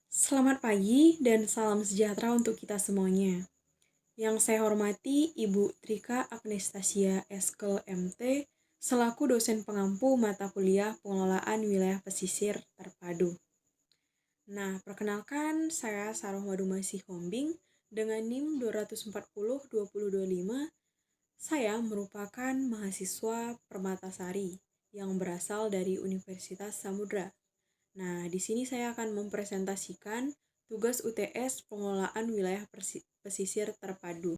Selamat pagi dan salam sejahtera untuk kita semuanya. Yang saya hormati Ibu Trika Agnestasia Eskel MT selaku dosen pengampu mata kuliah pengelolaan wilayah pesisir terpadu. Nah, perkenalkan saya Saroh Madumasi Hombing dengan NIM 240-2025. Saya merupakan mahasiswa Permatasari yang berasal dari Universitas Samudra. Nah, di sini saya akan mempresentasikan tugas UTS pengelolaan wilayah pesisir terpadu.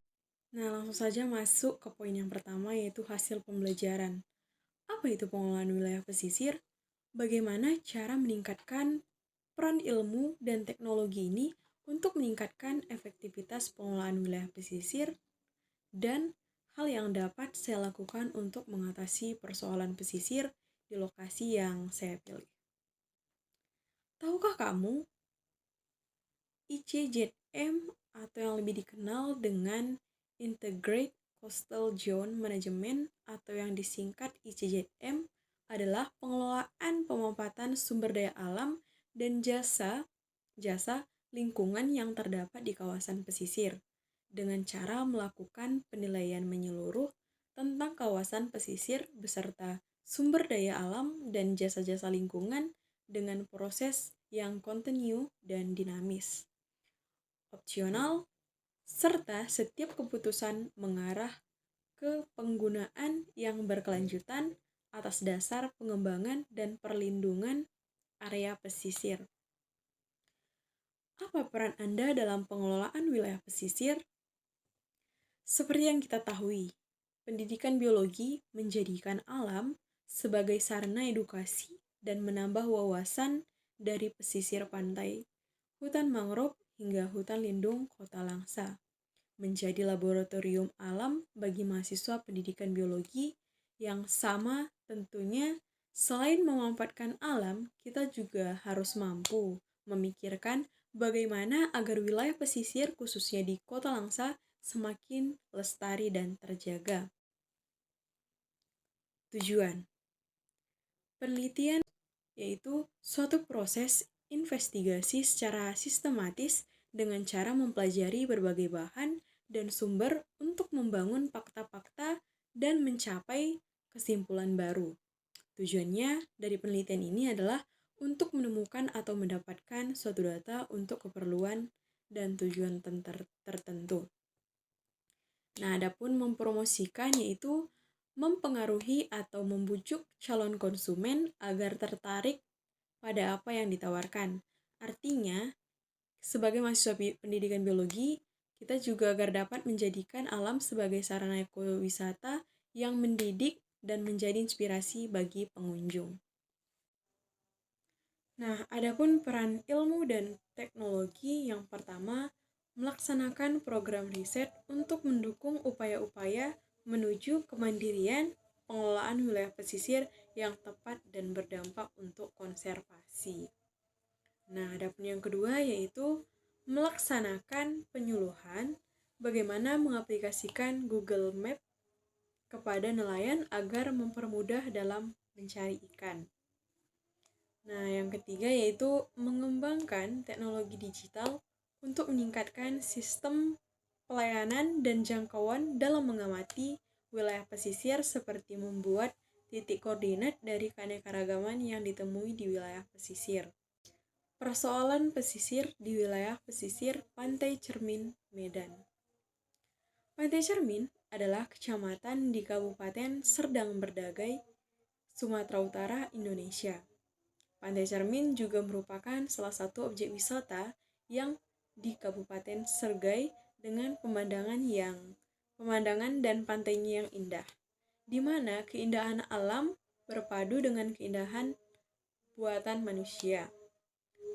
Nah, langsung saja masuk ke poin yang pertama yaitu hasil pembelajaran. Apa itu pengelolaan wilayah pesisir? Bagaimana cara meningkatkan peran ilmu dan teknologi ini untuk meningkatkan efektivitas pengelolaan wilayah pesisir dan hal yang dapat saya lakukan untuk mengatasi persoalan pesisir di lokasi yang saya pilih. Tahukah kamu ICZM atau yang lebih dikenal dengan Integrated Coastal Zone Management atau yang disingkat ICZM adalah pengelolaan pemanfaatan sumber daya alam dan jasa lingkungan yang terdapat di kawasan pesisir dengan cara melakukan penilaian menyeluruh tentang kawasan pesisir beserta sumber daya alam dan jasa-jasa lingkungan dengan proses yang kontinu dan dinamis, opsional, serta setiap keputusan mengarah ke penggunaan yang berkelanjutan atas dasar pengembangan dan perlindungan area pesisir. Apa peran Anda dalam pengelolaan wilayah pesisir? Seperti yang kita tahui, pendidikan biologi menjadikan alam sebagai sarana edukasi dan menambah wawasan dari pesisir pantai, hutan mangrove hingga hutan lindung Kota Langsa, menjadi laboratorium alam bagi mahasiswa pendidikan biologi yang sama tentunya. Selain memanfaatkan alam, kita juga harus mampu memikirkan bagaimana agar wilayah pesisir khususnya di Kota Langsa semakin lestari dan terjaga. Tujuan penelitian yaitu suatu proses investigasi secara sistematis dengan cara mempelajari berbagai bahan dan sumber untuk membangun fakta-fakta dan mencapai kesimpulan baru. Tujuannya dari penelitian ini adalah untuk menemukan atau mendapatkan suatu data untuk keperluan dan tujuan tertentu. Nah, adapun mempromosikan yaitu mempengaruhi atau membujuk calon konsumen agar tertarik pada apa yang ditawarkan. Artinya, sebagai mahasiswa pendidikan biologi, kita juga agar dapat menjadikan alam sebagai sarana ekowisata yang mendidik dan menjadi inspirasi bagi pengunjung. Nah, adapun peran ilmu dan teknologi yang pertama, melaksanakan program riset untuk mendukung upaya-upaya menuju kemandirian pengelolaan wilayah pesisir yang tepat dan berdampak untuk konservasi. Nah, adapun yang kedua yaitu melaksanakan penyuluhan bagaimana mengaplikasikan Google Map kepada nelayan agar mempermudah dalam mencari ikan. Nah, yang ketiga yaitu mengembangkan teknologi digital untuk meningkatkan sistem pelayanan dan jangkauan dalam mengamati wilayah pesisir seperti membuat titik koordinat dari keanekaragaman yang ditemui di wilayah pesisir. Persoalan pesisir di wilayah pesisir Pantai Cermin, Medan. Pantai Cermin adalah kecamatan di Kabupaten Serdang Berdagai, Sumatera Utara, Indonesia. Pantai Cermin juga merupakan salah satu objek wisata yang di Kabupaten Sergai dengan pemandangan dan pantainya yang indah, di mana keindahan alam berpadu dengan keindahan buatan manusia.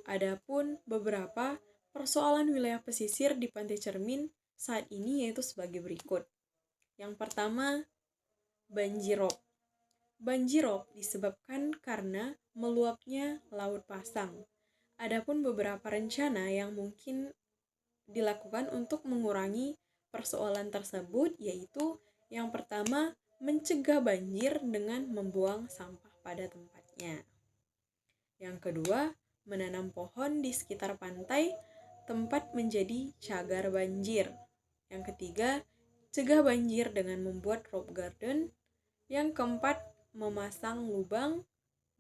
Adapun beberapa persoalan wilayah pesisir di Pantai Cermin saat ini yaitu sebagai berikut. Yang pertama, banjirop. Banjirop disebabkan karena meluapnya Laut Pasang. Adapun beberapa rencana yang mungkin dilakukan untuk mengurangi persoalan tersebut yaitu yang pertama, mencegah banjir dengan membuang sampah pada tempatnya. habitatnya. Yang kedua, menanam pohon di sekitar pantai tempat menjadi cagar banjir. Yang ketiga, cegah banjir dengan membuat rock garden. Yang keempat, memasang lubang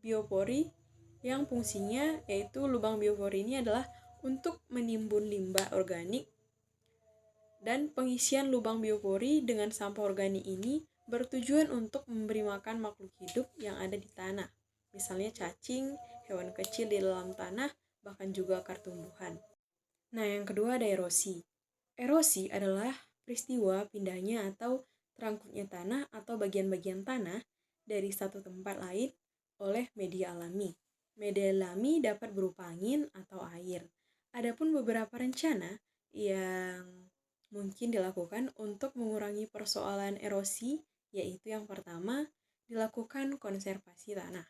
biopori yang fungsinya yaitu lubang biopori ini adalah untuk menimbun limbah organik, dan pengisian lubang biopori dengan sampah organik ini bertujuan untuk memberi makan makhluk hidup yang ada di tanah, misalnya cacing, hewan kecil di dalam tanah, bahkan juga akar tumbuhan. Nah, yang kedua ada erosi. Erosi adalah peristiwa pindahnya atau terangkutnya tanah atau bagian-bagian tanah dari satu tempat lain oleh media alami. Media alami dapat berupa angin atau air. Adapun beberapa rencana yang mungkin dilakukan untuk mengurangi persoalan erosi, yaitu yang pertama, dilakukan konservasi tanah.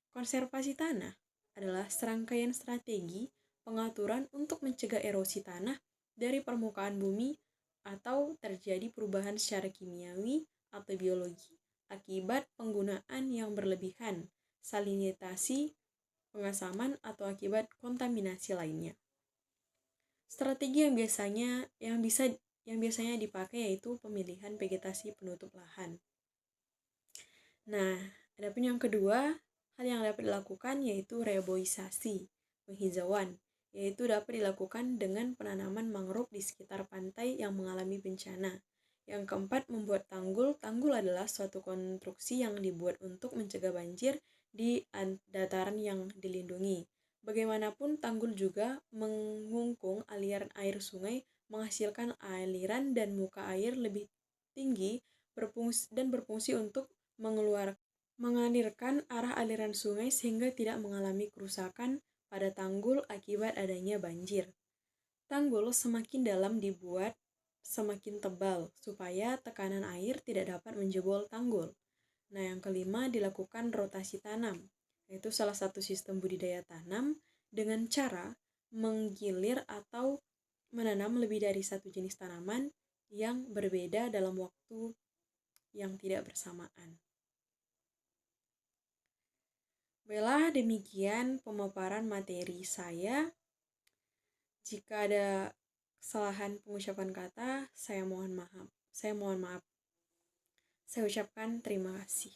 Konservasi tanah adalah serangkaian strategi pengaturan untuk mencegah erosi tanah dari permukaan bumi atau terjadi perubahan secara kimiawi atau biologi akibat penggunaan yang berlebihan, salinitasi, pengasaman, atau akibat kontaminasi lainnya. Strategi yang biasanya dipakai yaitu pemilihan vegetasi penutup lahan. Nah, adapun yang kedua, hal yang dapat dilakukan yaitu reboisasi, penghijauan, yaitu dapat dilakukan dengan penanaman mangrove di sekitar pantai yang mengalami bencana. Yang keempat, membuat tanggul. Tanggul adalah suatu konstruksi yang dibuat untuk mencegah banjir di dataran yang dilindungi. Bagaimanapun, tanggul juga mengungkung aliran air sungai, menghasilkan aliran dan muka air lebih tinggi berfungsi untuk mengalirkan arah aliran sungai sehingga tidak mengalami kerusakan pada tanggul akibat adanya banjir. Tanggul semakin dalam dibuat semakin tebal supaya tekanan air tidak dapat menjebol tanggul. Nah, yang kelima, dilakukan rotasi tanam, yaitu salah satu sistem budidaya tanam dengan cara menggilir atau menanam lebih dari satu jenis tanaman yang berbeda dalam waktu yang tidak bersamaan. Baiklah, demikian pemaparan materi saya. Jika ada kesalahan pengucapan kata, saya mohon maaf. Saya ucapkan terima kasih.